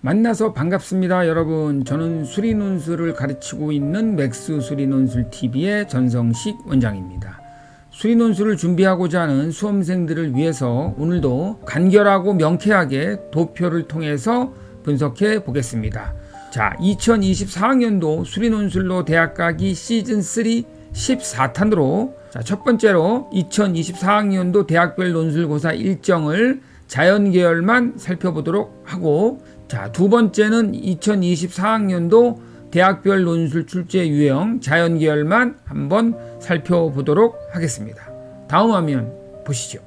만나서 반갑습니다. 여러분, 저는 수리논술을 가르치고 있는 맥스 수리논술TV의 전성식 원장입니다. 수리논술을 준비하고자 하는 수험생들을 위해서 오늘도 간결하고 명쾌하게 도표를 통해서 분석해 보겠습니다. 자, 2024학년도 수리논술로 대학 가기 시즌3 14탄으로 첫 번째로 2024학년도 대학별 논술고사 일정을 자연계열만 살펴보도록 하고, 자, 두 번째는 2024학년도 대학별 논술 출제 유형 자연계열만 한번 살펴보도록 하겠습니다. 다음 화면 보시죠.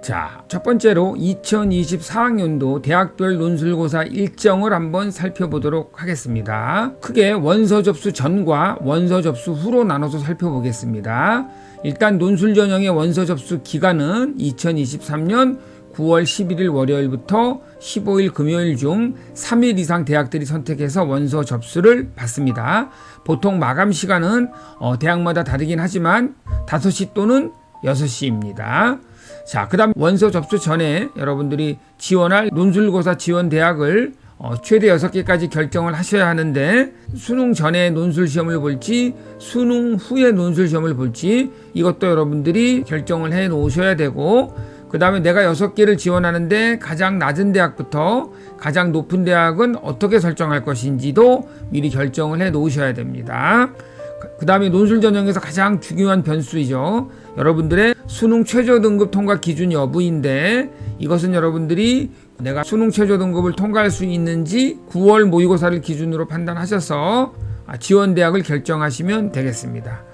자, 첫 번째로 2024학년도 대학별 논술고사 일정을 한번 살펴보도록 하겠습니다. 크게 원서 접수 전과 원서 접수 후로 나눠서 살펴보겠습니다. 일단 논술 전형의 원서 접수 기간은 2023년 9월 11일 월요일부터 15일 금요일 중 3일 이상 대학들이 선택해서 원서 접수를 받습니다. 보통 마감 시간은 대학마다 다르긴 하지만 5시 또는 6시입니다. 자, 그 다음 원서 접수 전에 여러분들이 지원할 논술고사 지원 대학을 최대 6개까지 결정을 하셔야 하는데, 수능 전에 논술 시험을 볼지 수능 후에 논술 시험을 볼지 이것도 여러분들이 결정을 해 놓으셔야 되고, 그 다음에 내가 6개를 지원하는데 가장 낮은 대학부터 가장 높은 대학은 어떻게 설정할 것인지도 미리 결정을 해 놓으셔야 됩니다. 그 다음에 논술 전형에서 가장 중요한 변수이죠. 여러분들의 수능 최저 등급 통과 기준 여부인데, 이것은 여러분들이 내가 수능 최저 등급을 통과할 수 있는지 9월 모의고사를 기준으로 판단하셔서 지원 대학을 결정하시면 되겠습니다.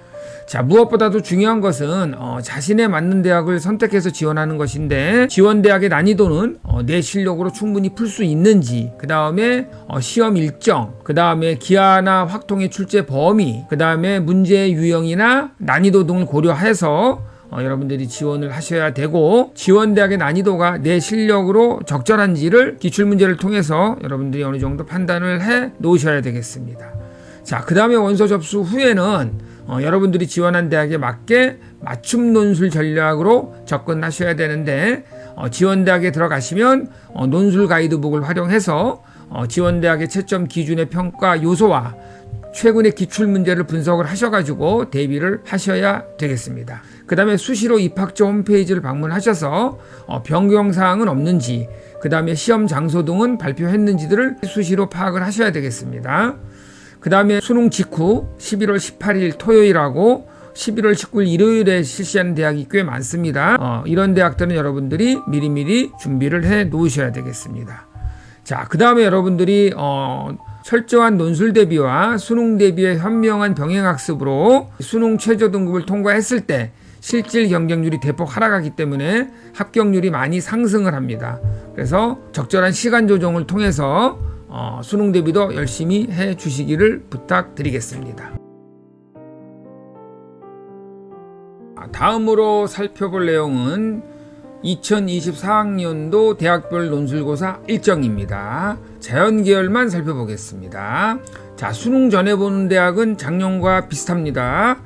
자, 무엇보다도 중요한 것은 자신에 맞는 대학을 선택해서 지원하는 것인데, 지원 대학의 난이도는 내 실력으로 충분히 풀 수 있는지, 그 다음에 시험 일정, 그 다음에 기하나 확통의 출제 범위, 그 다음에 문제의 유형이나 난이도 등을 고려해서 여러분들이 지원을 하셔야 되고, 지원 대학의 난이도가 내 실력으로 적절한지를 기출문제를 통해서 여러분들이 어느 정도 판단을 해 놓으셔야 되겠습니다. 자, 그 다음에 원서 접수 후에는 여러분들이 지원한 대학에 맞게 맞춤 논술 전략으로 접근하셔야 되는데, 지원 대학에 들어가시면 논술 가이드북을 활용해서 지원 대학의 채점 기준의 평가 요소와 최근의 기출 문제를 분석을 하셔가지고 대비를 하셔야 되겠습니다. 그 다음에 수시로 입학처 홈페이지를 방문하셔서 변경사항은 없는지, 그 다음에 시험 장소 등은 발표했는지들을 수시로 파악을 하셔야 되겠습니다. 그 다음에 수능 직후 11월 18일 토요일하고 11월 19일 일요일에 실시하는 대학이 꽤 많습니다. 이런 대학들은 여러분들이 미리미리 준비를 해 놓으셔야 되겠습니다. 자, 그 다음에 여러분들이 철저한 논술 대비와 수능 대비의 현명한 병행학습으로 수능 최저 등급을 통과했을 때 실질 경쟁률이 대폭 하락하기 때문에 합격률이 많이 상승을 합니다. 그래서 적절한 시간 조정을 통해서 수능 대비도 열심히 해 주시기를 부탁드리겠습니다. 다음으로 살펴볼 내용은 2024학년도 대학별 논술고사 일정입니다. 자연계열만 살펴보겠습니다. 자, 수능 전에 보는 대학은 작년과 비슷합니다.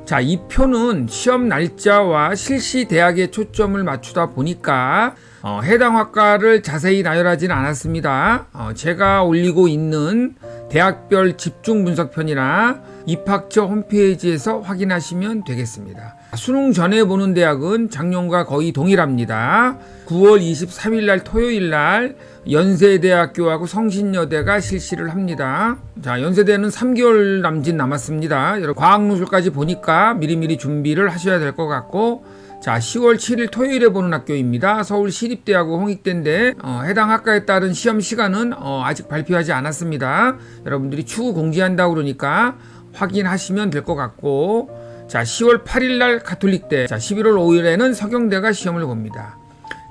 자, 이 표는 시험 날짜와 실시 대학에 초점을 맞추다 보니까 해당 학과를 자세히 나열하지는 않았습니다. 제가 올리고 있는 대학별 집중 분석편이나 입학처 홈페이지에서 확인하시면 되겠습니다. 수능 전에 보는 대학은 작년과 거의 동일합니다. 9월 23일 날 토요일 날 연세대학교하고 성신여대가 실시를 합니다. 자, 연세대는 3개월 남짓 남았습니다. 과학논술까지 보니까 미리미리 준비를 하셔야 될 것 같고, 자, 10월 7일 토요일에 보는 학교입니다. 서울시립대하고 홍익대인데 해당 학과에 따른 시험 시간은 아직 발표하지 않았습니다. 여러분들이 추후 공지한다고 그러니까 확인하시면 될 것 같고, 자, 10월 8일 날 가톨릭대, 자, 11월 5일에는 서경대가 시험을 봅니다.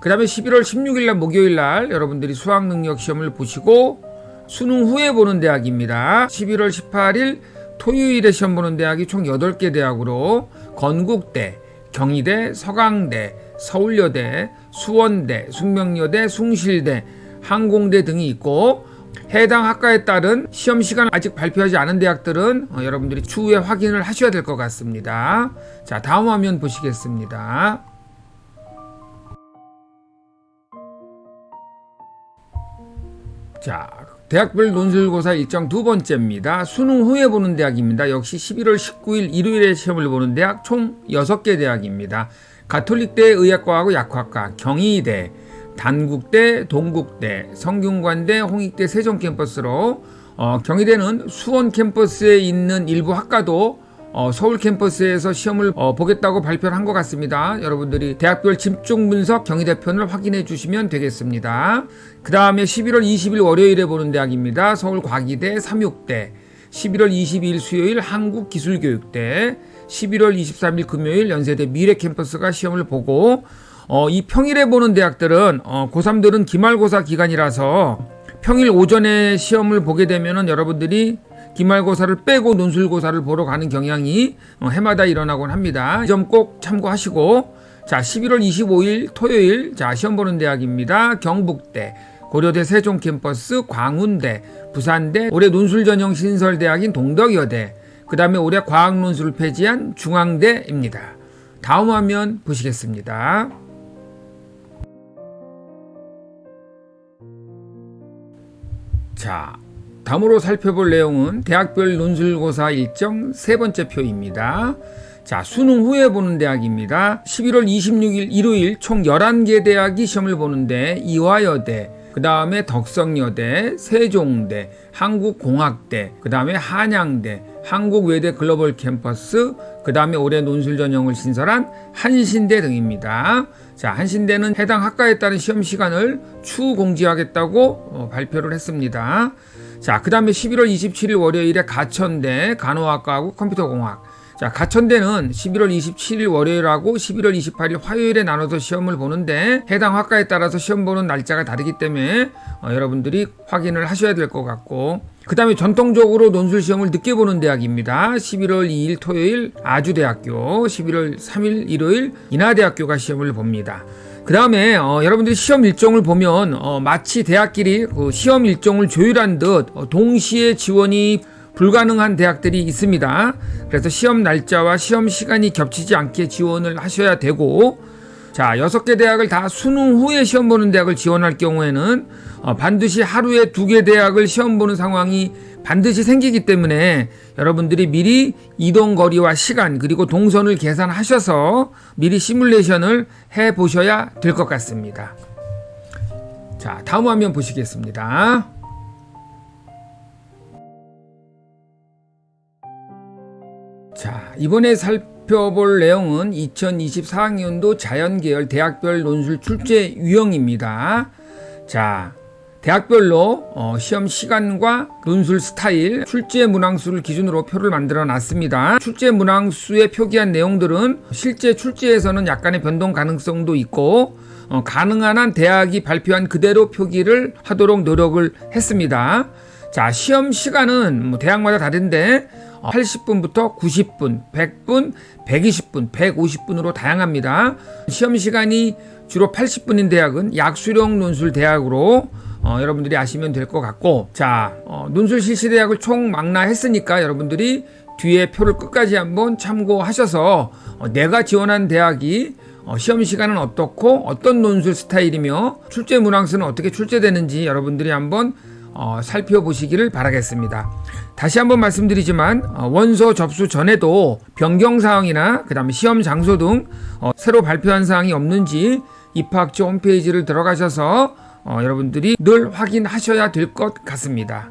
그 다음에 11월 16일 날 목요일 날 여러분들이 수학능력 시험을 보시고, 수능 후에 보는 대학입니다. 11월 18일 토요일에 시험 보는 대학이 총 8개 대학으로 건국대, 경희대, 서강대, 서울여대, 수원대, 숙명여대, 숭실대, 항공대 등이 있고, 해당 학과에 따른 시험 시간 아직 발표하지 않은 대학들은 여러분들이 추후에 확인을 하셔야 될 것 같습니다. 자, 다음 화면 보시겠습니다. 자, 대학별 논술고사 일정 두 번째입니다. 수능 후에 보는 대학입니다. 역시 11월 19일 일요일에 시험을 보는 대학 총 6개 대학입니다. 가톨릭대 의학과하고 약학과, 경희대, 단국대, 동국대, 성균관대, 홍익대 세종 캠퍼스로 경희대는 수원 캠퍼스에 있는 일부 학과도 서울 캠퍼스에서 시험을 보겠다고 발표를 한 것 같습니다. 여러분들이 대학별 집중 분석 경희대편을 확인해 주시면 되겠습니다. 그 다음에 11월 20일 월요일에 보는 대학입니다. 서울과기대, 삼육대, 11월 22일 수요일 한국기술교육대, 11월 23일 금요일 연세대 미래캠퍼스가 시험을 보고 이 평일에 보는 대학들은 고3들은 기말고사 기간이라서 평일 오전에 시험을 보게 되면은 여러분들이 기말고사를 빼고 논술고사를 보러 가는 경향이 해마다 일어나곤 합니다. 이 점 꼭 참고하시고, 자, 11월 25일 토요일, 자, 시험 보는 대학입니다. 경북대, 고려대 세종 캠퍼스, 광운대, 부산대, 올해 논술 전형 신설대학인 동덕여대, 그 다음에 올해 과학 논술을 폐지한 중앙대입니다. 다음 화면 보시겠습니다. 자, 다음으로 살펴볼 내용은 대학별 논술고사 일정 세 번째 표입니다. 자, 수능 후에 보는 대학입니다. 11월 26일 일요일 총 11개 대학이 시험을 보는데 이화여대, 그 다음에 덕성여대, 세종대, 한국공학대, 그 다음에 한양대, 한국외대 글로벌 캠퍼스, 그 다음에 올해 논술 전형을 신설한 한신대 등입니다. 자, 한신대는 해당 학과에 따른 시험 시간을 추후 공지하겠다고 발표를 했습니다. 자, 그 다음에 11월 27일 월요일에 가천대 간호학과하고 컴퓨터공학. 자, 가천대는 11월 27일 월요일하고 11월 28일 화요일에 나눠서 시험을 보는데 해당 학과에 따라서 시험 보는 날짜가 다르기 때문에 여러분들이 확인을 하셔야 될 것 같고, 그 다음에 전통적으로 논술 시험을 늦게 보는 대학입니다. 11월 2일 토요일 아주대학교, 11월 3일 일요일 인하대학교가 시험을 봅니다. 그 다음에 여러분들이 시험 일정을 보면 마치 대학끼리 그 시험 일정을 조율한 듯 동시에 지원이 불가능한 대학들이 있습니다. 그래서 시험 날짜와 시험 시간이 겹치지 않게 지원을 하셔야 되고, 자, 6개 대학을 다 수능 후에 시험 보는 대학을 지원할 경우에는 반드시 하루에 2개 대학을 시험 보는 상황이 반드시 생기기 때문에 여러분들이 미리 이동 거리와 시간 그리고 동선을 계산하셔서 미리 시뮬레이션을 해 보셔야 될 것 같습니다. 자, 다음 화면 보시겠습니다. 자, 이번에 살펴볼 내용은 2024학년도 자연계열 대학별 논술 출제 유형입니다. 자, 대학별로 시험 시간과 논술 스타일, 출제 문항수를 기준으로 표를 만들어 놨습니다. 출제 문항수에 표기한 내용들은 실제 출제에서는 약간의 변동 가능성도 있고 가능한 한 대학이 발표한 그대로 표기를 하도록 노력을 했습니다. 자, 시험 시간은 대학마다 다른데 80분부터 90분, 100분, 120분, 150분으로 다양합니다. 시험 시간이 주로 80분인 대학은 약수령 논술 대학으로 여러분들이 아시면 될 것 같고, 자, 논술 실시 대학을 총 망라했으니까 여러분들이 뒤에 표를 끝까지 한번 참고하셔서 내가 지원한 대학이 시험 시간은 어떻고 어떤 논술 스타일이며 출제 문항수는 어떻게 출제되는지 여러분들이 한번 살펴보시기를 바라겠습니다. 다시 한번 말씀드리지만 원서 접수 전에도 변경 사항이나 그 다음에 시험 장소 등 새로 발표한 사항이 없는지 입학처 홈페이지를 들어가셔서 여러분들이 늘 확인하셔야 될 것 같습니다.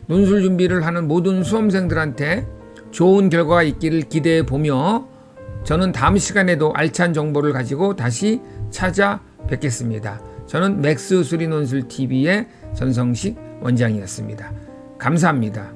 논술 준비를 하는 모든 수험생들한테 좋은 결과가 있기를 기대해 보며 저는 다음 시간에도 알찬 정보를 가지고 다시 찾아뵙겠습니다. 저는 맥스 수리논술 TV의 전성식 원장이었습니다. 감사합니다.